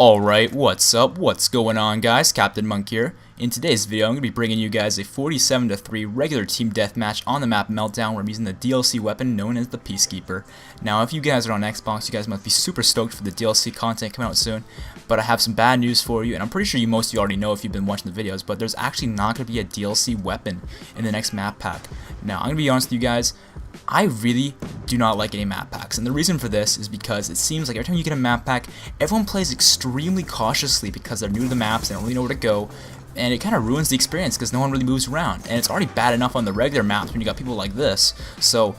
Alright, what's up? What's going on, guys? Captain Monk here. In today's video, I'm going to be bringing you guys a 47-3 regular team deathmatch on the map Meltdown where I'm using the DLC weapon known as the Peacekeeper. Now, if you guys are on Xbox, you guys must be super stoked for the DLC content coming out soon, but I have some bad news for you, and I'm pretty sure most of you already know if you've been watching the videos, but there's actually not going to be a DLC weapon in the next map pack. Now, I'm going to be honest with you guys, I really do not like any map packs, and the reason for this is because it seems like every time you get a map pack, everyone plays extremely cautiously because they're new to the maps, they don't really know where to go, and it kind of ruins the experience because no one really moves around, and it's already bad enough on the regular maps when you got people like this. So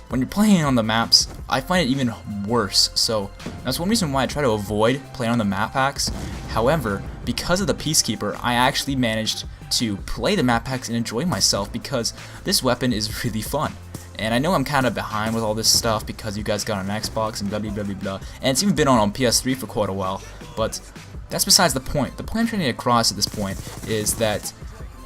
when you're playing on the maps, I find it even worse. So that's one reason why I try to avoid playing on the map packs. However, because of the Peacekeeper, I actually managed to play the map packs and enjoy myself because this weapon is really fun. And I know I'm kind of behind with all this stuff because you guys got an Xbox and blah blah blah blah, and it's even been on PS3 for quite a while, but that's besides the point. The point I'm trying to get across at this point is that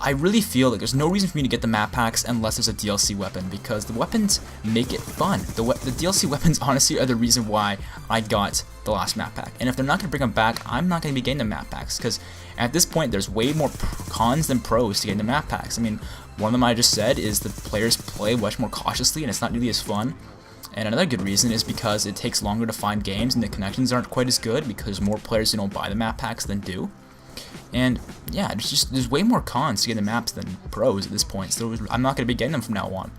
I really feel like there's no reason for me to get the map packs unless there's a DLC weapon, because the weapons make it fun. The DLC weapons honestly are the reason why I got the last map pack, and if they're not going to bring them back, I'm not going to be getting the map packs, because at this point there's way more cons than pros to getting the map packs. I mean, one of them I just said is the players play much more cautiously and it's not nearly as fun. And another good reason is because it takes longer to find games and the connections aren't quite as good because more players who don't buy the map packs than do. And yeah, there's way more cons to get the maps than pros at this point, so I'm not going to be getting them from now on.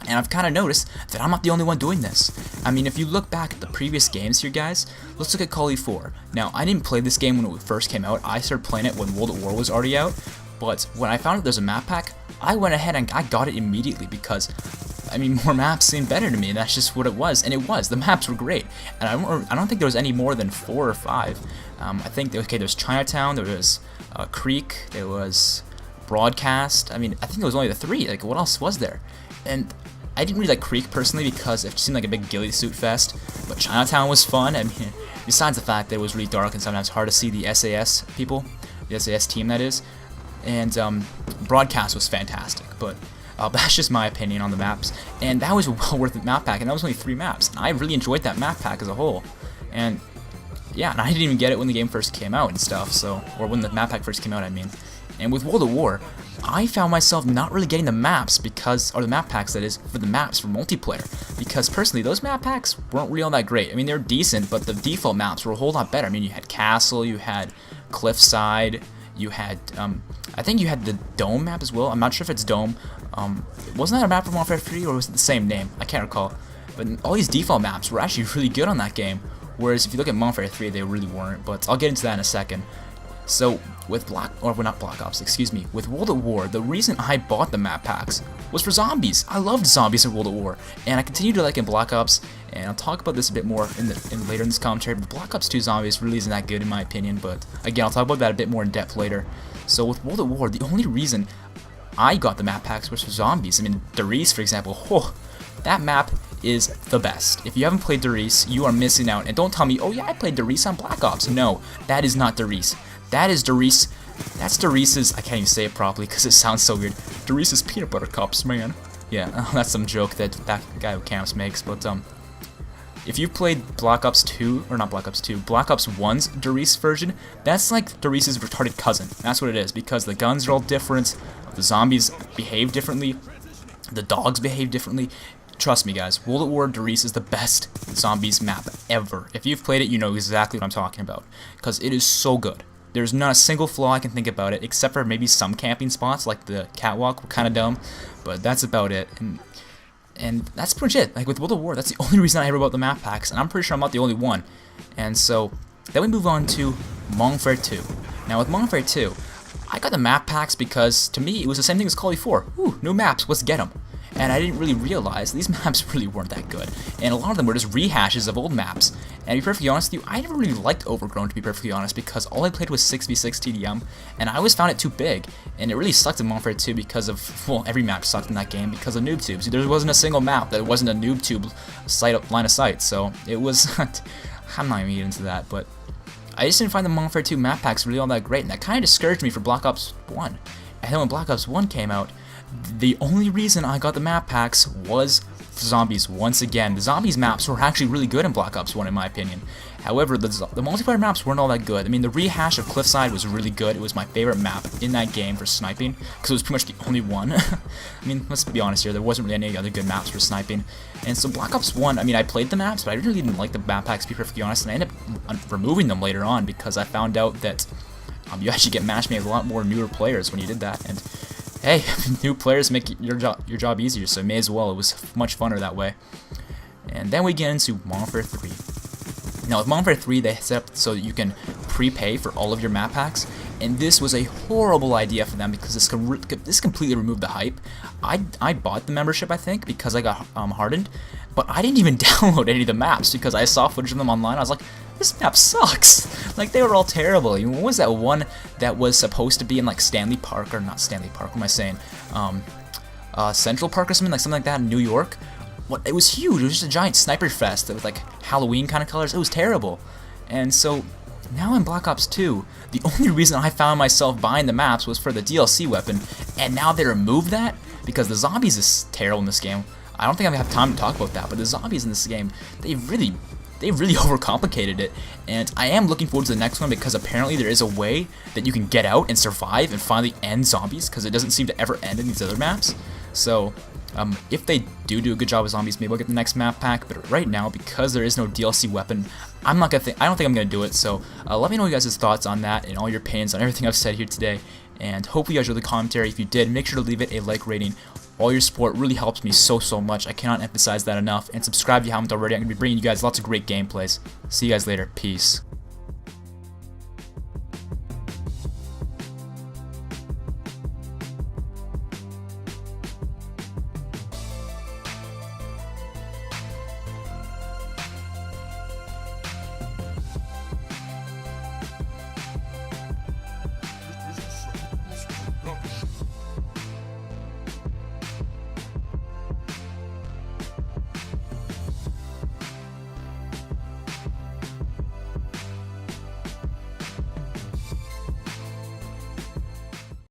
And I've kind of noticed that I'm not the only one doing this. I mean, if you look back at the previous games here, guys, let's look at Call of 4. Now, I didn't play this game when it first came out. I started playing it when World at War was already out. But when I found out there's a map pack, I went ahead and I got it immediately because, I mean, more maps seemed better to me, and that's just what it was. And it was. The maps were great. And I don't think there was any more than 4 or 5. I think, okay, there's Chinatown, there was Creek, there was Broadcast. I mean, I think it was only the 3. Like, what else was there? And I didn't really like Creek personally because it seemed like a big ghillie suit fest. But Chinatown was fun. I mean, besides the fact that it was really dark and sometimes hard to see the SAS people, the SAS team that is. And Broadcast was fantastic, but that's just my opinion on the maps. And that was a well worth it map pack, and that was only 3 maps. And I really enjoyed that map pack as a whole. And yeah, and I didn't even get it when the game first came out and stuff, so, or when the map pack first came out, I mean. And with World at War, I found myself not really getting the maps because, or the map packs that is, for the maps for multiplayer. Because personally, those map packs weren't really all that great. I mean, they're decent, but the default maps were a whole lot better. I mean, you had Castle, you had Cliffside, you had, I think you had the Dome map as well. I'm not sure if it's Dome. Wasn't that a map from Warfare 3, or was it the same name? I can't recall. But all these default maps were actually really good on that game. Whereas if you look at Warfare 3, they really weren't. But I'll get into that in a second. So with with World at War, the reason I bought the map packs was for zombies. I loved zombies in World at War, and I continue to like in Black Ops. And I'll talk about this a bit more later in this commentary. But Black Ops 2 Zombies really isn't that good in my opinion. But again, I'll talk about that a bit more in depth later. So with World at War, the only reason I got the map packs was for zombies. I mean, Darius, for example, that map is the best. If you haven't played Darius, you are missing out. And don't tell me, oh yeah, I played Darius on Black Ops. No, that is not Darius. That is Darius. That's Darius's, I can't even say it properly because it sounds so weird. Darius's peanut butter cups, man. Yeah, that's some joke that guy who camps makes, but if you've played Black Ops 2, or not Black Ops 2, Black Ops 1's Darius version, that's like Darius's retarded cousin. That's what it is, because the guns are all different, the zombies behave differently, the dogs behave differently. Trust me, guys, World at War Darius is the best zombies map ever. If you've played it, you know exactly what I'm talking about, because it is so good. There's not a single flaw I can think about it, except for maybe some camping spots, like the catwalk were kind of dumb, but that's about it. And that's pretty much it. Like with World at War, that's the only reason I ever bought the map packs, and I'm pretty sure I'm not the only one. And so then we move on to Warfare 2. Now with Warfare 2, I got the map packs because to me it was the same thing as Call of 4. Ooh, new maps, let's get them. And I didn't really realize these maps really weren't that good. And a lot of them were just rehashes of old maps. And to be perfectly honest with you, I never really liked Overgrown, to be perfectly honest, because all I played was 6v6 TDM, and I always found it too big. And it really sucked in Warfare 2 because of, well, every map sucked in that game because of noob tubes. There wasn't a single map that wasn't a noob tube line of sight, so it was, I'm not even getting into that, but I just didn't find the Warfare 2 map packs really all that great, and that kind of discouraged me for Black Ops 1. And then when Black Ops 1 came out, the only reason I got the map packs was zombies once again. The zombies maps were actually really good in Black Ops 1 in my opinion. However, the multiplayer maps weren't all that good. I mean, the rehash of Cliffside was really good. It was my favorite map in that game for sniping, because it was pretty much the only one. I mean, let's be honest here, there wasn't really any other good maps for sniping. And so Black Ops 1, I mean, I played the maps, but I really didn't like the map packs, to be perfectly honest, and I ended up removing them later on, because I found out that you actually get matchmade with a lot more newer players when you did that, and hey, new players make your job easier, so may as well. It was much funner that way. And then we get into Modern Warfare 3. Now with Modern Warfare 3, they set up so that you can prepay for all of your map packs, and this was a horrible idea for them because this completely removed the hype. I bought the membership, I think, because I got hardened, but I didn't even download any of the maps because I saw footage of them online. I was like, this map sucks. Like, they were all terrible. I mean, what was that one that was supposed to be in like Stanley Park, or not Stanley Park? What am I saying? Central Park or something like that in New York. It was huge. It was just a giant sniper fest with like Halloween kind of colors. It was terrible. And so now in Black Ops 2, the only reason I found myself buying the maps was for the DLC weapon, and now they removed that because the zombies is terrible in this game. I don't think I'm gonna have time to talk about that, but the zombies in this game, they really overcomplicated it, and I am looking forward to the next one because apparently there is a way that you can get out and survive and finally end zombies, because it doesn't seem to ever end in these other maps. So if they do a good job with zombies, maybe I'll get the next map pack, but right now, because there is no DLC weapon, I don't think I'm gonna do it. So let me know you guys' thoughts on that and all your opinions on everything I've said here today, and hopefully you guys enjoyed the commentary. If you did, make sure to leave it a like rating. All your support really helps me so much. I cannot emphasize that enough. And subscribe if you haven't already. I'm going to be bringing you guys lots of great gameplays. See you guys later. Peace.